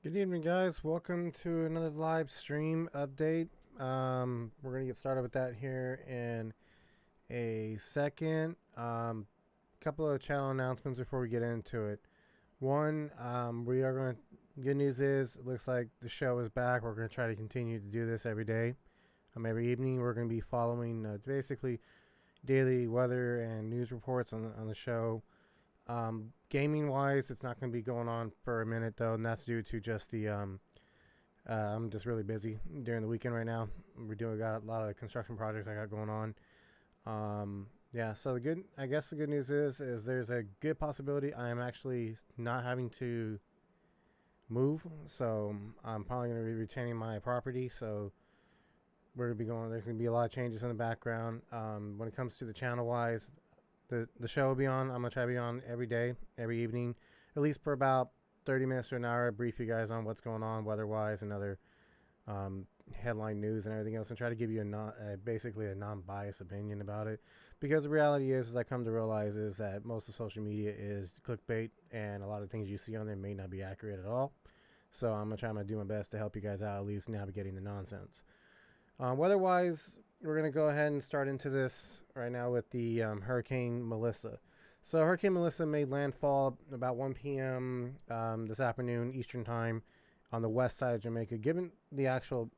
Good evening, guys. Welcome to another live stream update. We're going to get started with that here in a second. Couple of channel announcements before we get into it. One, we are going to, good news is, it looks like the show is back. We're going to try to continue to do this every day. Every evening, we're going to be following basically daily weather and news reports on the show. Gaming wise, it's not going to be going on for a minute though, and that's due to just the I'm just really busy during the weekend right now. Got a lot of construction projects I got going on. Yeah, so I guess the good news is there's a good possibility I am actually not having to move, so I'm probably going to be retaining my property. So we're going to be going. There's going to be a lot of changes in the background. When it comes to the channel wise, the show will be on. I'm gonna try to be on every day, every evening, at least for about 30 minutes to an hour. Brief you guys on what's going on weather-wise and other headline news and everything else, and try to give you basically a non-biased opinion about it. Because the reality is I come to realize is that most of social media is clickbait, and a lot of things you see on there may not be accurate at all. So I'm gonna try to do my best to help you guys out, at least navigating the nonsense. Weather-wise, we're going to go ahead and start into this right now with the Hurricane Melissa. So Hurricane Melissa made landfall about 1 p.m. This afternoon Eastern time on the west side of Jamaica. Given the actual,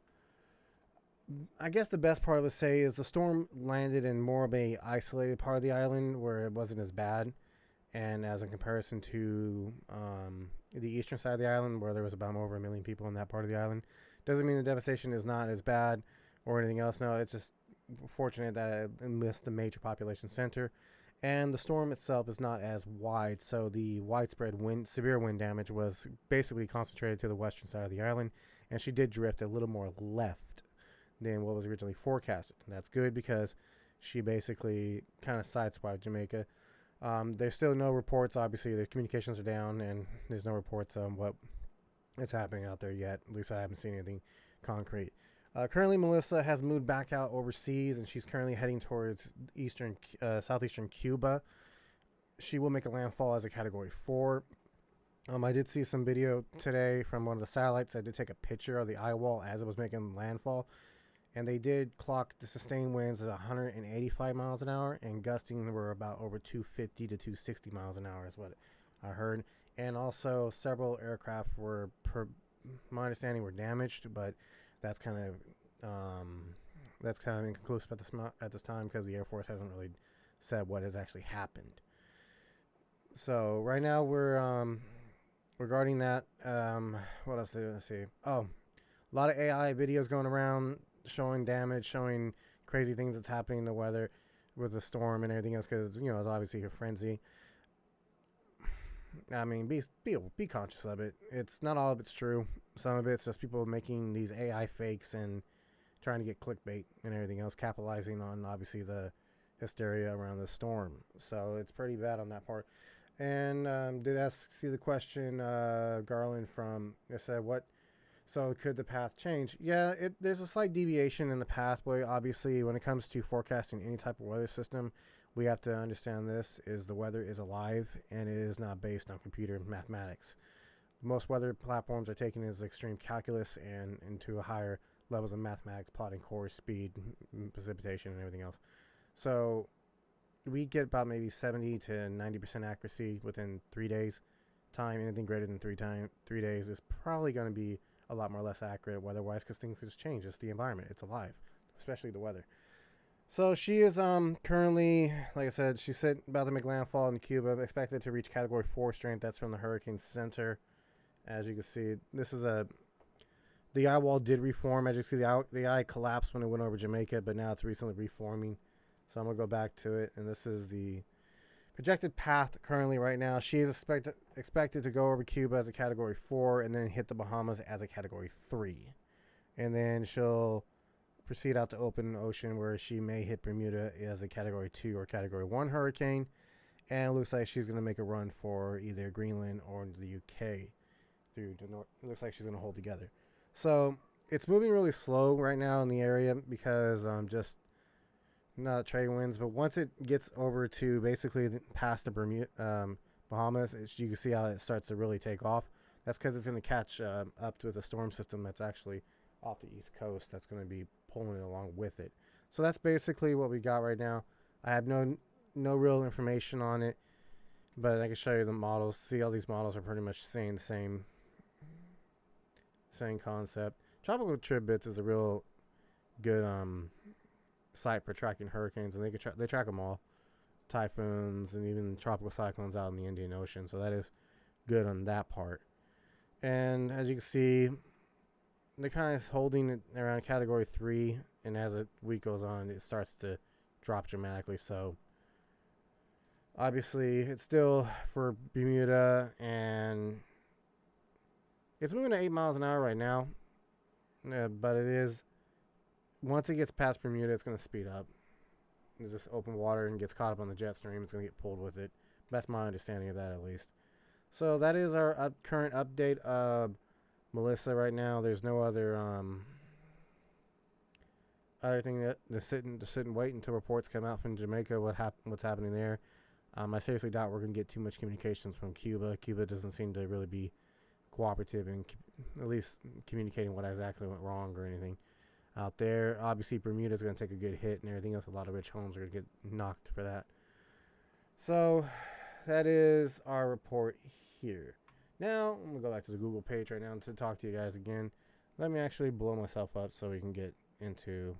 I guess the best part I would say is the storm landed in more of a isolated part of the island where it wasn't as bad. And as in comparison to the eastern side of the island where there was about over 1 million people in that part of the island, doesn't mean the devastation is not as bad or anything else. No, it's just fortunate that it missed the major population center, and the storm itself is not as wide, so the widespread severe wind damage was basically concentrated to the western side of the island, and she did drift a little more left than what was originally forecasted. And that's good because she basically kind of sideswiped Jamaica. There's still no reports. Obviously, the communications are down, and there's no reports on what is happening out there yet. At least I haven't seen anything concrete. Currently, Melissa has moved back out overseas, and she's currently heading towards southeastern Cuba. She will make a landfall as a Category 4. I did see some video today from one of the satellites. I did take a picture of the eye wall as it was making landfall, and they did clock the sustained winds at 185 miles an hour, and gusting were about over 250 to 260 miles an hour is what I heard. And also, several aircraft were, my understanding, were damaged, but that's kind of inconclusive at this time because the Air Force hasn't really said what has actually happened. So right now we're regarding that. What else did I see? Oh, a lot of AI videos going around showing damage, showing crazy things that's happening in the weather with the storm and everything else, because it's obviously a frenzy. I mean, be conscious of it. It's not all of it's true. Some of it's just people making these AI fakes and trying to get clickbait and everything else, capitalizing on obviously the hysteria around the storm. So it's pretty bad on that part. And see the question, Garland from it said, "What? So could the path change?" Yeah, there's a slight deviation in the pathway. Obviously, when it comes to forecasting any type of weather system, we have to understand this is the weather is alive and it is not based on computer mathematics. Most weather platforms are taking as extreme calculus and into higher levels of mathematics, plotting course, speed, precipitation, and everything else. So we get about maybe 70 to 90% accuracy within 3 days. Time anything greater than 3 days is probably going to be a lot more less accurate weather-wise because things just change. It's the environment. It's alive, especially the weather. So she is currently, like I said, she's about to make landfall in Cuba, expected to reach Category 4 strength. That's from the Hurricane Center. As you can see, this is the eye wall did reform. As you can see, the eye collapsed when it went over Jamaica, but now it's recently reforming. So I'm going to go back to it, and this is the projected path currently right now. She is expected to go over Cuba as a Category 4 and then hit the Bahamas as a Category 3. And then she'll proceed out to open ocean where she may hit Bermuda as a Category 2 or Category 1 hurricane. And it looks like she's going to make a run for either Greenland or the UK. Through the north. It looks like she's going to hold together. So it's moving really slow right now in the area because just not trade winds. But once it gets over to basically past the Bermuda, Bahamas, you can see how it starts to really take off. That's because it's going to catch up with a storm system that's actually off the East Coast that's going to be pulling it along with it. So that's basically what we got right now. I have no real information on it, but I can show you the models. See, all these models are pretty much saying the same concept. Tropical Trip Bits is a real good site for tracking hurricanes, and they track them all, typhoons, and even tropical cyclones out in the Indian Ocean. So that is good on that part. And as you can see, they're kind of holding it around category 3, and as the week goes on, it starts to drop dramatically. So obviously, it's still for Bermuda, and it's moving at 8 miles an hour right now. But it is, once it gets past Bermuda, it's going to speed up. It's just open water and gets caught up on the jet stream. It's going to get pulled with it. That's my understanding of that, at least. So that is our current update of Melissa right now. There's no other other thing that to sit and wait until reports come out from Jamaica. What's happening there? I seriously doubt we're going to get too much communications from Cuba. Cuba doesn't seem to really be cooperative in at least communicating what exactly went wrong or anything out there. Obviously, Bermuda's going to take a good hit and everything else. A lot of rich homes are going to get knocked for that. So that is our report here. Now, I'm going to go back to the Google page right now to talk to you guys again. Let me actually blow myself up so we can get into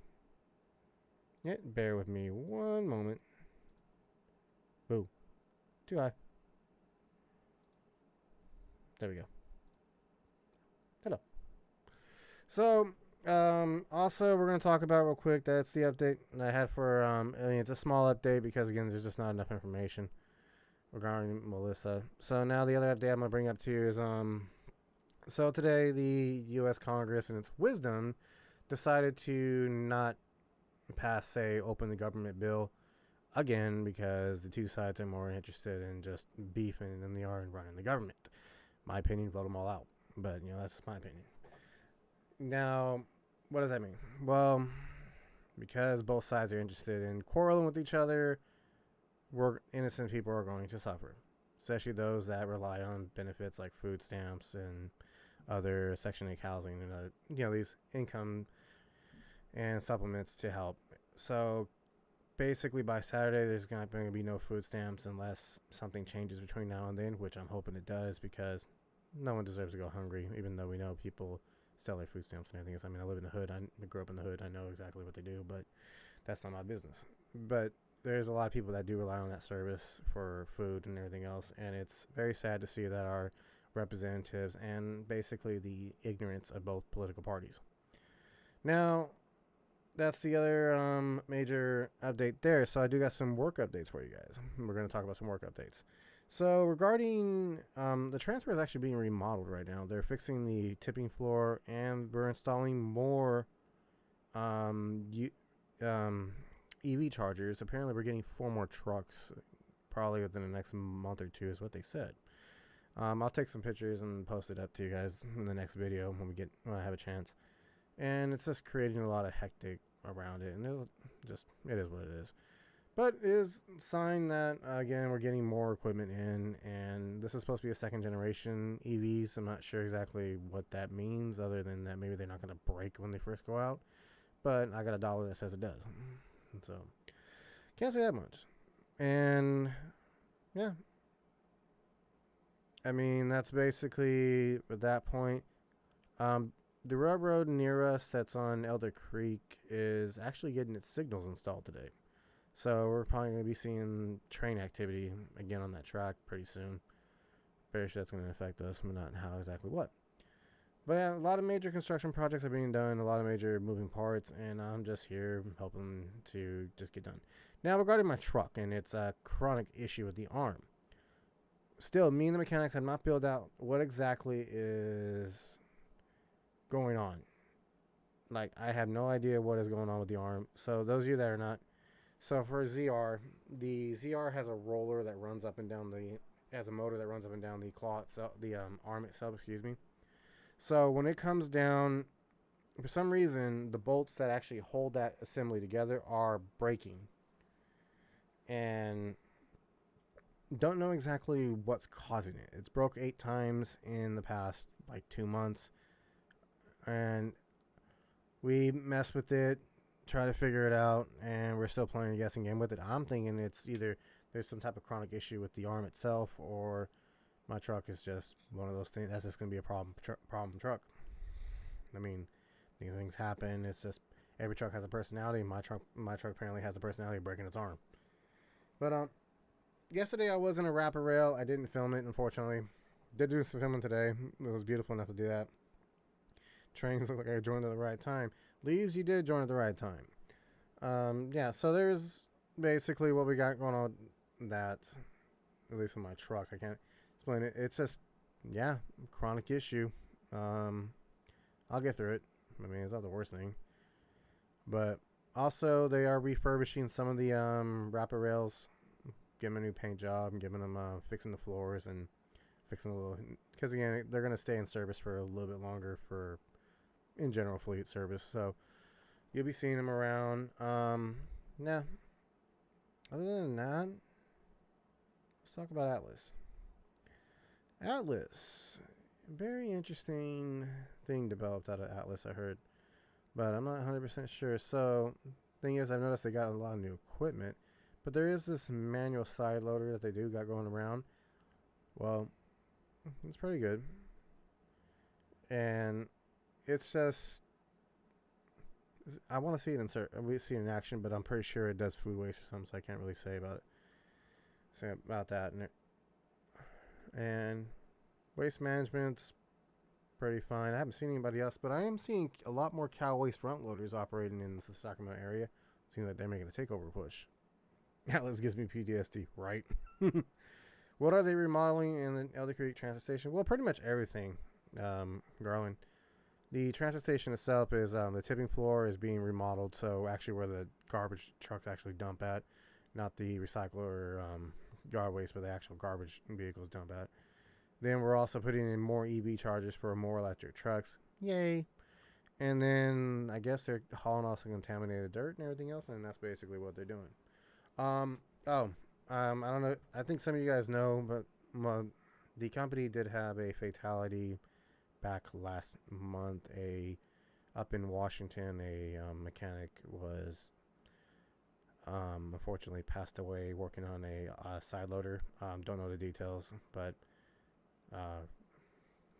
it. Bear with me one moment. Boo. Too high. There we go. Hello. So, also, we're going to talk about real quick. That's the update I had for, it's a small update because, again, there's just not enough information regarding Melissa. So, now the other update I'm going to bring up to you is, so today the U.S. Congress, in its wisdom, decided to not pass, say, open the government bill again because the two sides are more interested in just beefing than they are in running the government. My opinion, vote them all out. But, that's my opinion. Now, what does that mean? Well, because both sides are interested in quarreling with each other, innocent people are going to suffer, especially those that rely on benefits like food stamps and other Section 8 housing and other, these income and supplements to help. So basically by Saturday, there's going to be no food stamps unless something changes between now and then, which I'm hoping it does, because no one deserves to go hungry, even though we know people sell their food stamps and everything else. I mean, I live in the hood. I grew up in the hood. I know exactly what they do, but that's not my business. But there's a lot of people that do rely on that service for food and everything else, and it's very sad to see that our representatives and basically the ignorance of both political parties. Now, that's the other major update there. So I do got some work updates for you guys. We're going to talk about some work updates. So regarding the transfer is actually being remodeled right now. They're fixing the tipping floor, and we're installing more EV chargers. Apparently, we're getting 4 more trucks, probably within the next month or two, is what they said. I'll take some pictures and post it up to you guys in the next video when I have a chance. And it's just creating a lot of hectic around it, and it is what it is. But it is a sign that, again, we're getting more equipment in, and this is supposed to be a second generation EVs. I'm not sure exactly what that means, other than that maybe they're not going to break when they first go out. But I got a dollar that says it does. So, can't say that much. And, yeah. I mean, that's basically at that point. The railroad near us that's on Elder Creek is actually getting its signals installed today. So we're probably going to be seeing train activity again on that track pretty soon. Very sure that's going to affect us, but not how exactly what. But yeah, a lot of major construction projects are being done, a lot of major moving parts, and I'm just here helping to just get done. Now, regarding my truck, and it's a chronic issue with the arm. Still, me and the mechanics have not built out what exactly is going on. Like, I have no idea what is going on with the arm. So those of you that are not, so for ZR, the ZR has a roller that runs up and down has a motor that runs up and down the claw itself, the arm itself, excuse me. So when it comes down, for some reason, the bolts that actually hold that assembly together are breaking. And don't know exactly what's causing it. It's broke 8 times in the past like 2 months, and we mess with it, try to figure it out, and we're still playing a guessing game with it. I'm thinking it's either there's some type of chronic issue with the arm itself, or my truck is just one of those things. That's just going to be a problem truck. I mean, these things happen. It's just every truck has a personality. My truck apparently has a personality of breaking its arm. But yesterday I was in a wrapper rail. I didn't film it, unfortunately. Did do some filming today. It was beautiful enough to do that. Trains look like I joined at the right time. Leaves, you did join at the right time. Yeah, so there's basically what we got going on. That, at least with my truck, I can't explain it. It's just, yeah, chronic issue. I'll get through it. I mean, it's not the worst thing. But also, they are refurbishing some of the wrapper rails, giving them a new paint job, and giving them fixing the floors and fixing a little. Because again, they're going to stay in service for a little bit longer for in general fleet service. So you'll be seeing them around. Yeah. Other than that, let's talk about Atlas. Atlas, very interesting thing developed out of Atlas, I heard, but I'm not 100% sure. So, thing is, I've noticed they got a lot of new equipment, but there is this manual side loader that they do got going around. Well, it's pretty good, and it's just I want to see it we see it in action, but I'm pretty sure it does food waste or something, so I can't really say about that. And waste management's pretty fine. I haven't seen anybody else, but I am seeing a lot more cow waste front loaders operating in the Sacramento area. Seems like they're making a takeover push. Atlas gives me PTSD, right? What are they remodeling in the Elder Creek transfer station? Well, pretty much everything, Garland. The transfer station itself is the tipping floor is being remodeled, so actually where the garbage trucks actually dump at, not the recycler yard waste, but the actual garbage vehicles dump at. Then we're also putting in more EV chargers for more electric trucks. Yay! And then I guess they're hauling off some contaminated dirt and everything else, and that's basically what they're doing. I don't know. I think some of you guys know, but the company did have a fatality back last month. Up in Washington, a mechanic was unfortunately passed away working on a side loader. Don't know the details, but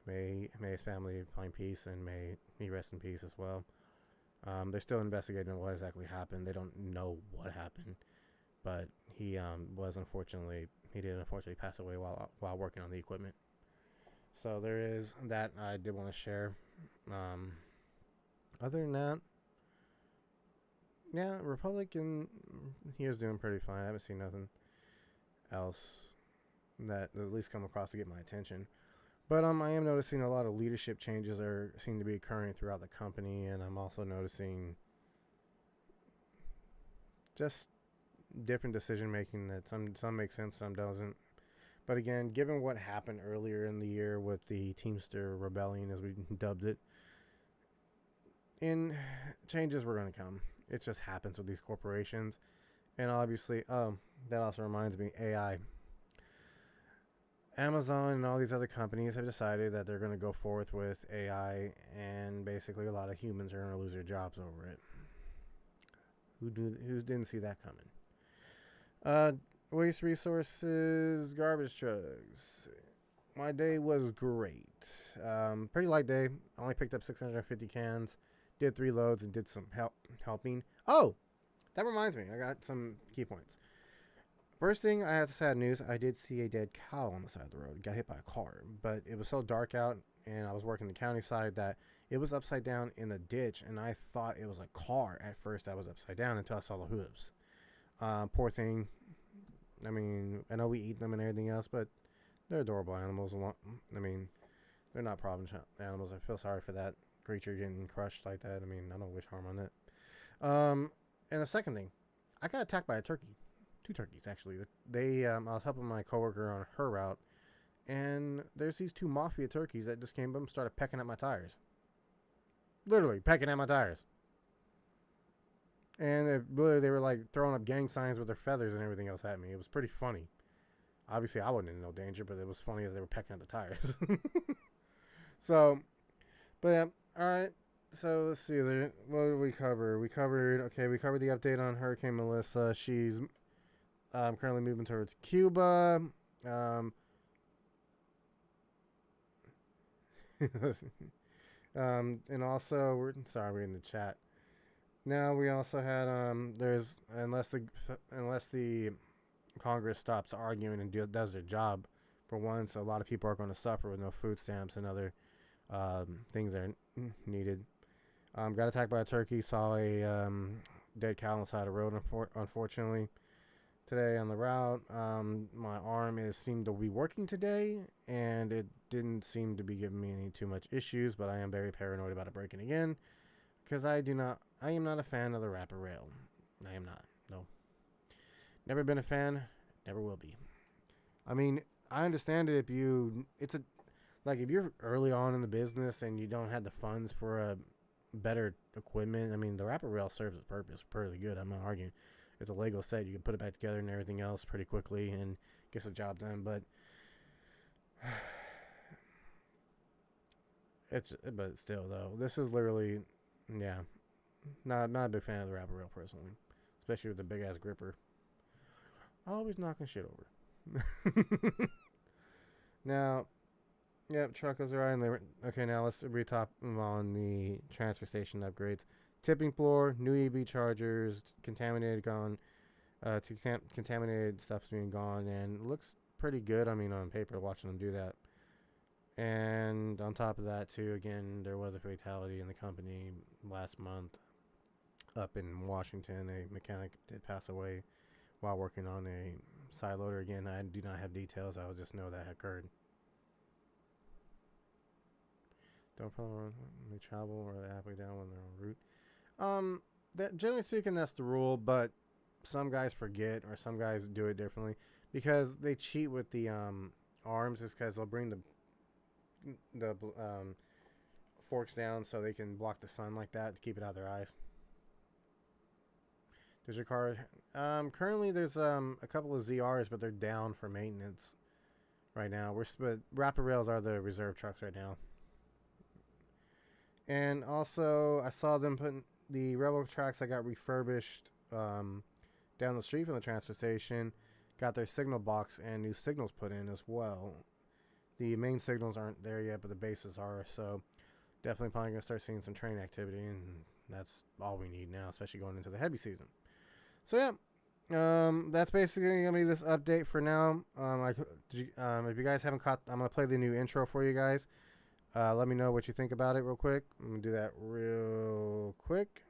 may his family find peace, and may he rest in peace as well. They're still investigating what exactly happened. They don't know what happened, but he did unfortunately pass away while working on the equipment. So there is that I did want to share. Other than that, yeah, Republican, he is doing pretty fine. I haven't seen nothing else that at least come across to get my attention. But I am noticing a lot of leadership changes seem to be occurring throughout the company, and I'm also noticing just different decision making that some make sense, some doesn't. But again, given what happened earlier in the year with the Teamster Rebellion, as we dubbed it, and changes were going to come. It just happens with these corporations. And obviously, that also reminds me, AI. Amazon and all these other companies have decided that they're going to go forth with AI, and basically a lot of humans are going to lose their jobs over it. Who didn't see that coming? Waste resources, garbage trucks. My day was great. Pretty light day. I only picked up 650 cans. Did 3 loads and did some helping. Oh, that reminds me. I got some key points. First thing, I have sad news. I did see a dead cow on the side of the road. It got hit by a car. But it was so dark out, and I was working the county side, that it was upside down in the ditch, and I thought it was a car at first that was upside down until I saw the hooves. Poor thing. I mean, I know we eat them and everything else, but they're adorable animals. I mean, they're not problem animals. I feel sorry for that creature getting crushed like that. I mean, I don't wish harm on it. And the second thing, I got attacked by a turkey. 2 turkeys, actually. I was helping my coworker on her route, and there's these 2 mafia turkeys that just came up and started pecking at my tires. Literally pecking at my tires. And they were like throwing up gang signs with their feathers and everything else at me. It was pretty funny. Obviously, I wasn't in no danger, but it was funny that they were pecking at the tires. So, but yeah, all right. So let's see. What did we cover? We covered the update on Hurricane Melissa. She's currently moving towards Cuba. And also we're in the chat. Now we also had there's unless the Congress stops arguing and does their job for once, a lot of people are going to suffer with no food stamps and other things that are needed. Got attacked by a turkey. Saw a dead cow on the side of the road. Unfortunately, today on the route, my arm seemed to be working today, and it didn't seem to be giving me any too much issues. But I am very paranoid about it breaking again, because I am not a fan of the wrapper rail. I am not. No. Never been a fan. Never will be. I mean, I understand it if you're early on in the business and you don't have the funds for a better equipment. I mean, the wrapper rail serves its purpose pretty good. I'm not arguing. It's a Lego set. You can put it back together and everything else pretty quickly and gets the job done. But but still though, this is literally, yeah, not a big fan of the wrapper rail personally, especially with the big ass gripper. Always knocking shit over. Now, yep, truckers are right. Okay, now let's retop on the transfer station upgrades. Tipping floor, new EV chargers, contaminated stuff's being gone, and it looks pretty good. I mean, on paper, watching them do that. And on top of that, too, again, there was a fatality in the company last month up in Washington. A mechanic did pass away while working on a side loader. Again, I do not have details. I just know that occurred. Don't follow they travel or they halfway down when they're en route. That generally speaking, that's the rule, but some guys forget or some guys do it differently because they cheat with the arms. Is because they'll bring the forks down so they can block the sun like that to keep it out of their eyes. Does your car? Currently there's a couple of ZRs, but they're down for maintenance right now. But wrapper rails are the reserve trucks right now. And also, I saw them putting the Rebel tracks that got refurbished down the street from the transfer station, got their signal box and new signals put in as well. The main signals aren't there yet, but the bases are, so definitely probably going to start seeing some train activity, and that's all we need now, especially going into the heavy season. So, yeah, that's basically going to be this update for now. If you guys haven't caught, I'm going to play the new intro for you guys. Let me know what you think about it real quick. I'm going to do that real quick.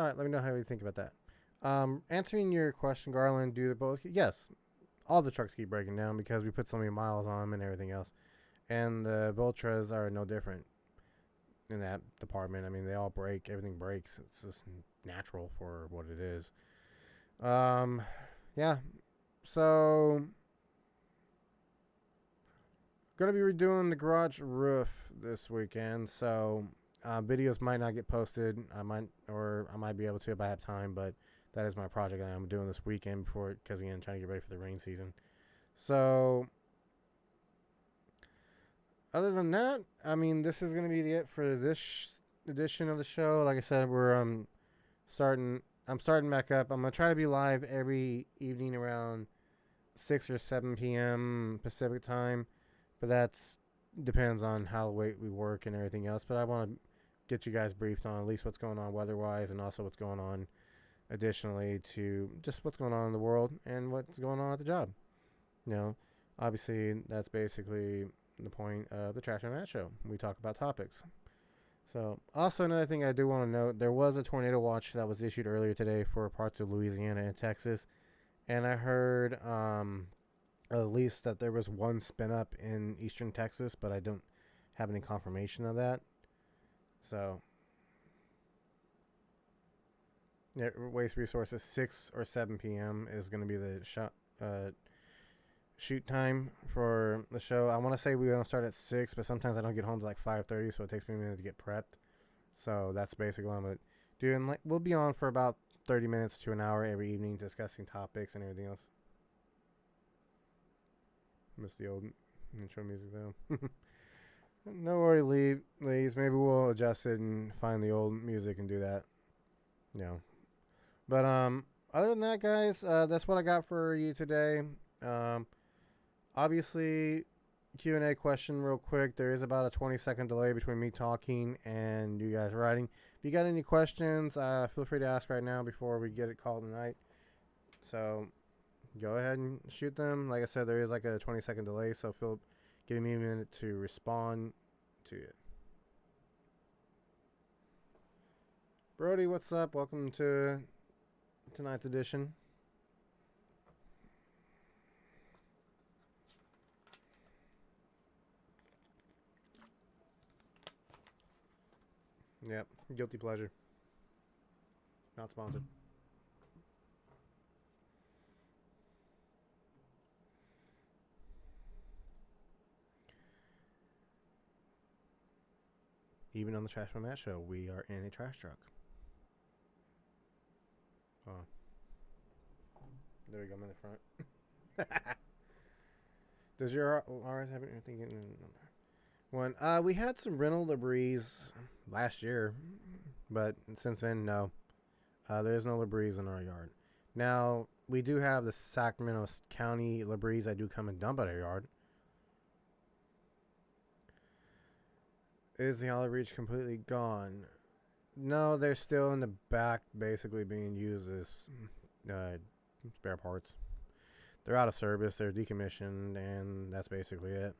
All right, let me know how you think about that. Answering your question, Garland, do they both? Yes, all the trucks keep breaking down because we put so many miles on them and everything else. And the Viltras are no different in that department. I mean, they all break. Everything breaks. It's just natural for what it is. Yeah. So, going to be redoing the garage roof this weekend. So, videos might not get posted. I might be able to if I have time, but that is my project that I'm doing this weekend because again, trying to get ready for the rain season. So, other than that, I mean, this is going to be it for this edition of the show. Like I said, we're starting. I'm starting back up. I'm gonna try to be live every evening around 6 or 7 p.m. Pacific time, but that's depends on how late we work and everything else. But I want to get you guys briefed on at least what's going on weather-wise, and also what's going on additionally to just what's going on in the world and what's going on at the job. You know, obviously that's basically the point of the Trashman Matt show. We talk about topics. So, also another thing I do want to note, there was a tornado watch that was issued earlier today for parts of Louisiana and Texas, and I heard at least that there was one spin up in eastern Texas, but I don't have any confirmation of that. So, yeah, Waste Resources 6 or 7 p.m. is going to be the shoot time for the show. I want to say we're going to start at 6, but sometimes I don't get home to like 5:30, so it takes me a minute to get prepped. So that's basically what I'm going to do. And like, we'll be on for about 30 minutes to an hour every evening discussing topics and everything else. Miss the old intro music though. No worry, Lees. Maybe we'll adjust it and find the old music and do that. You know. But other than that, guys, that's what I got for you today. Obviously, Q&A question real quick. There is about a 20-second delay between me talking and you guys writing. If you got any questions, feel free to ask right now before we get it called tonight. So go ahead and shoot them. Like I said, there is like a 20-second delay, so give me a minute to respond to it. Brody, what's up? Welcome to tonight's edition. Yep, guilty pleasure. Not sponsored. Even on the Trashman Matt show, we are in a trash truck. Oh. There we go, I'm in the front. Does your RS have anything in one? We had some rental debris last year, but since then, no. There's no debris in our yard. Now, we do have the Sacramento County debris that do come and dump at our yard. Is the olive reach completely gone? No, they're still in the back, basically being used as spare parts. They're out of service, they're decommissioned, and that's basically it.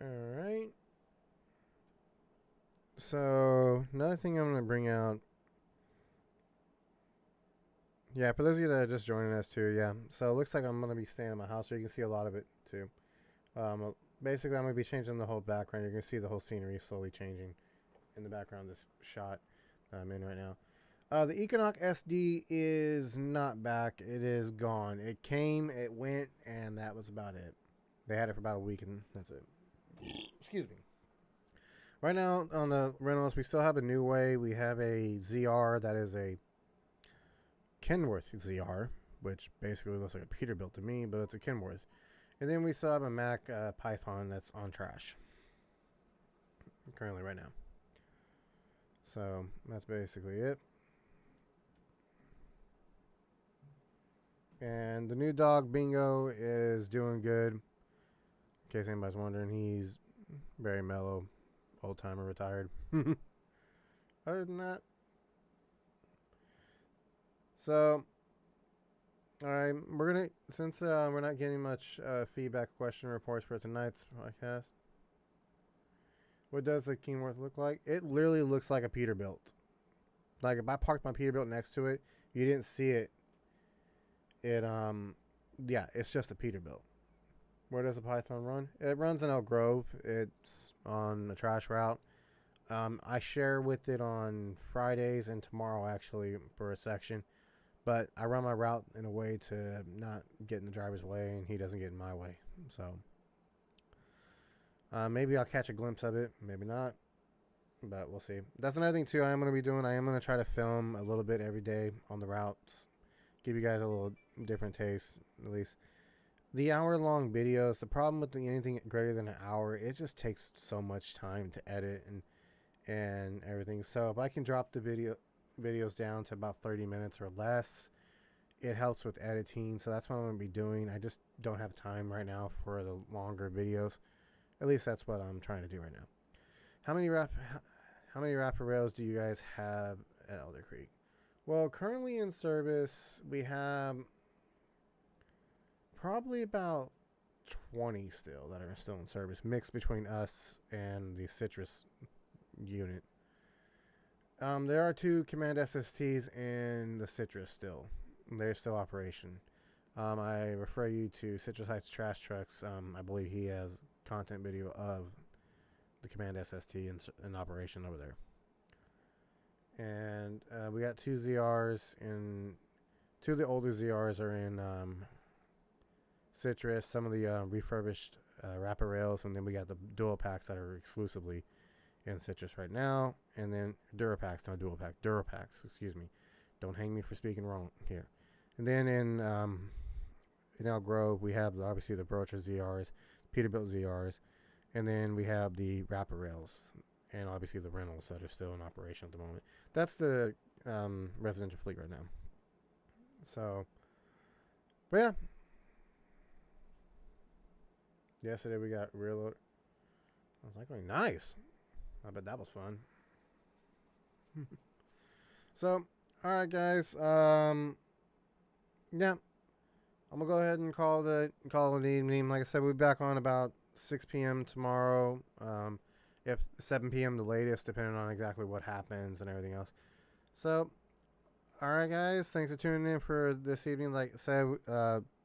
Alright. So, another thing I'm going to bring out. Yeah, for those of you that are just joining us too, yeah. So, it looks like I'm going to be staying in my house, so you can see a lot of it too. Basically, I'm going to be changing the whole background. You're going to see the whole scenery slowly changing in the background of this shot that I'm in right now. The Econoc SD is not back. It is gone. It came, it went, and that was about it. They had it for about a week, and that's it. Excuse me. Right now on the rentals, we still have a New Way. We have a ZR that is a Kenworth ZR, which basically looks like a Peterbilt to me, but it's a Kenworth. And then we still have a Mac Python that's on trash currently right now. So that's basically it. And the new dog Bingo is doing good. In case anybody's wondering, he's very mellow, old timer, retired. Other than that, so all right, we're gonna since we're not getting much feedback question reports for tonight's podcast. What does the Kenworth look like? It literally looks like a Peterbilt. Like if I parked my Peterbilt next to it, you didn't see it. Yeah, it's just a Peterbilt. Where does the Python run? It runs in Elk Grove. It's on a trash route. I share with it on Fridays and tomorrow actually for a section. But I run my route in a way to not get in the driver's way and he doesn't get in my way. So maybe I'll catch a glimpse of it. Maybe not. But we'll see. That's another thing too I am going to be doing. I am going to try to film a little bit every day on the routes. Give you guys a little different taste, at least. The hour-long videos, the problem with anything greater than an hour, it just takes so much time to edit and everything. So if I can drop the videos down to about 30 minutes or less, it helps with editing. So that's what I'm going to be doing. I just don't have time right now for the longer videos. At least that's what I'm trying to do right now. How many wrapper rails do you guys have at Elder Creek? Well, currently in service, we have probably about 20 still that are still in service, mixed between us and the citrus unit. There are 2 Command SSTs in the citrus still. They're still operation. I refer you to Citrus Heights Trash Trucks. I believe he has content video of the Command SST in operation over there. And we got 2 ZRs, and 2 of the older ZRs are in citrus, some of the refurbished wrapper rails, and then we got the dual packs that are exclusively in citrus right now, and then Durapacks, not dual pack, Durapacks, excuse me. Don't hang me for speaking wrong here. And then in Elk Grove, we have obviously the Brocher ZRs, Peterbilt ZRs, and then we have the wrapper rails, and obviously the rentals that are still in operation at the moment. That's the residential fleet right now. So, but yeah. Yesterday we got rear load. I was like, oh, nice. I bet that was fun. So, alright guys. Yeah. I'm gonna go ahead and call it an evening. Like I said, we'll be back on about 6 p.m. tomorrow. If 7 p.m. the latest, depending on exactly what happens and everything else. So, alright guys, thanks for tuning in for this evening. Like I said,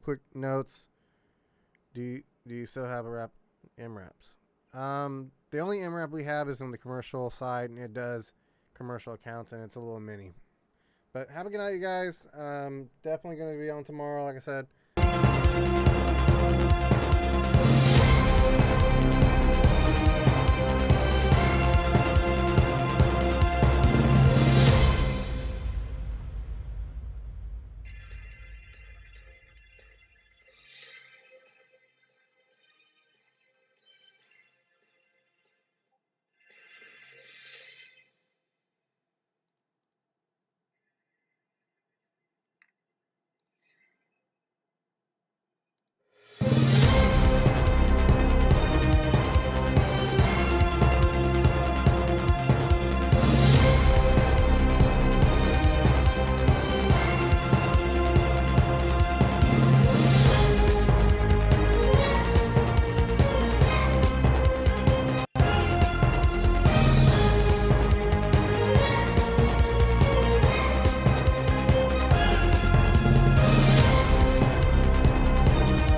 quick notes. Do you still have a MRAPs? The only MRAP we have is on the commercial side, and it does commercial accounts, and it's a little mini. But have a good night, you guys. Definitely going to be on tomorrow, like I said.